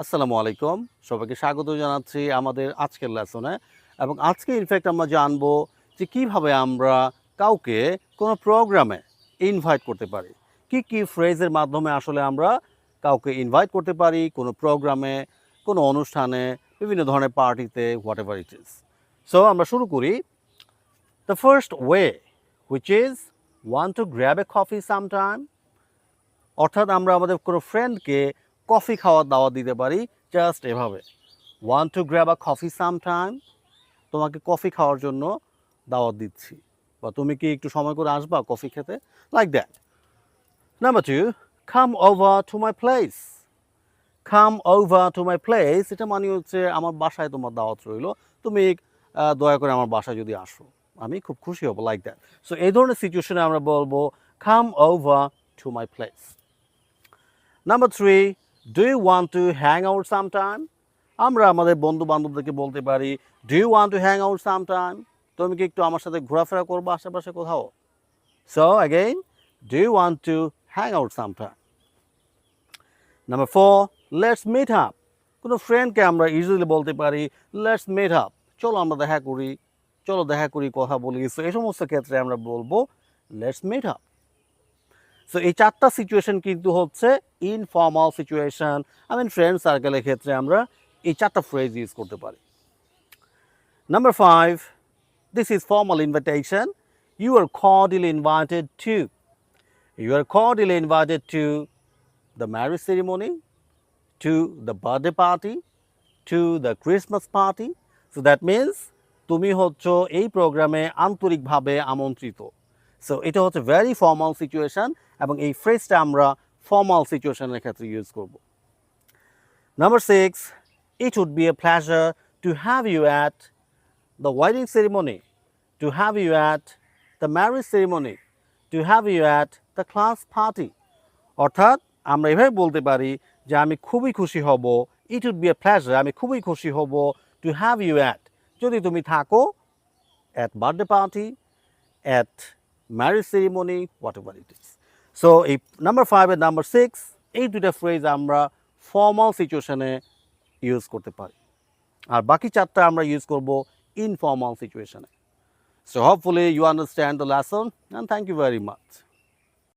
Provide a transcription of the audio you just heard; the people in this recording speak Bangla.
আসসালামু আলাইকুম। সবাইকে স্বাগত জানাচ্ছি আমাদের আজকের লেসনে এবং আজকে ইনফ্যাক্ট আমরা জানবো যে কিভাবে আমরা কাউকে কোনো প্রোগ্রামে ইনভাইট করতে পারি। কি ফ্রেজের মাধ্যমে আসলে আমরা কাউকে ইনভাইট করতে পারি কোনো প্রোগ্রামে, কোনো অনুষ্ঠানে, বিভিন্ন ধরনের পার্টিতে হোয়াটএভার ইট ইজ। সো আমরা শুরু করি। The first way which is want to grab A coffee sometime. অর্থাৎ আমরা আমাদের কোনো ফ্রেন্ডকে কফি খাওয়ার দাওয়াত দিতে পারি জাস্ট এভাবে, want to grab a coffee sometime, তোমাকে কফি খাওয়ার জন্য দাওয়াত দিচ্ছি, বা তুমি কি একটু সময় করে আসবা কফি খেতে, like that. Number two, come over to my place. Come over to my place, এটা মানে হচ্ছে আমার বাসায় তোমার দাওয়াত রইলো, তুমি দয়া করে আমার বাসায় যদি আসো আমি খুব খুশি হব, লাইক দ্যাট। সো এই ধরনের সিচুয়েশনে আমরা বলবো come over to my place. Number three, do you want to hang out sometime. আমরা আমাদের বন্ধু বান্ধবদেরকে বলতে পারি do you want to hang out sometime, তুমি কি একটু আমার সাথে ঘোরাফেরা করবো আশেপাশে কোথাও। So again, do you want to hang out sometime. Number four, let's meet up. কোনো ফ্রেন্ডকে আমরা ইউজুয়ালি বলতে পারি লেটস মিট আপ, চলো আমরা দেখা করি, চলো দেখা করি, কথা বলি। সো এই সমস্ত ক্ষেত্রে আমরা বলবো লেটস মিট আপ। সো এই চারটা সিচুয়েশন কিন্তু হচ্ছে ইনফর্মাল সিচুয়েশন। ফ্রেন্ড সার্কেলের ক্ষেত্রে আমরা এই চারটা ফ্রেজ ইউজ করতে পারি। Number five, this is formal invitation. You are cordially invited to. You are cordially invited to the marriage ceremony, to the birthday party, to the Christmas party. So that means তুমি হচ্ছ এই প্রোগ্রামে আন্তরিকভাবে আমন্ত্রিত। সো এটা হচ্ছে ভেরি ফর্মাল সিচুয়েশন এবং এই ফ্রেজটা আমরা ফর্মাল সিচুয়েশনের ক্ষেত্রে ইউজ করব। Number six, it would be a pleasure to have you at the wedding ceremony, to have you at the marriage ceremony, to have you at the class party. অর্থাৎ আমরা এভাবে বলতে পারি যে আমি খুবই খুশি হব, it would be a pleasure, আমি খুবই খুশি হব টু হ্যাভ ইউ অ্যাট, যদি তুমি থাকো at birthday party, at marriage ceremony, what ever it is. So এই নাম্বার ফাইভ আর নাম্বার সিক্স, এই দুটা ফ্রেজ আমরা ফর্মাল সিচুয়েশনে ইউজ করতে পারি, আর বাকি চারটা আমরা ইউজ করব ইনফর্মাল সিচুয়েশনে। So hopefully you understand the lesson and thank you very much.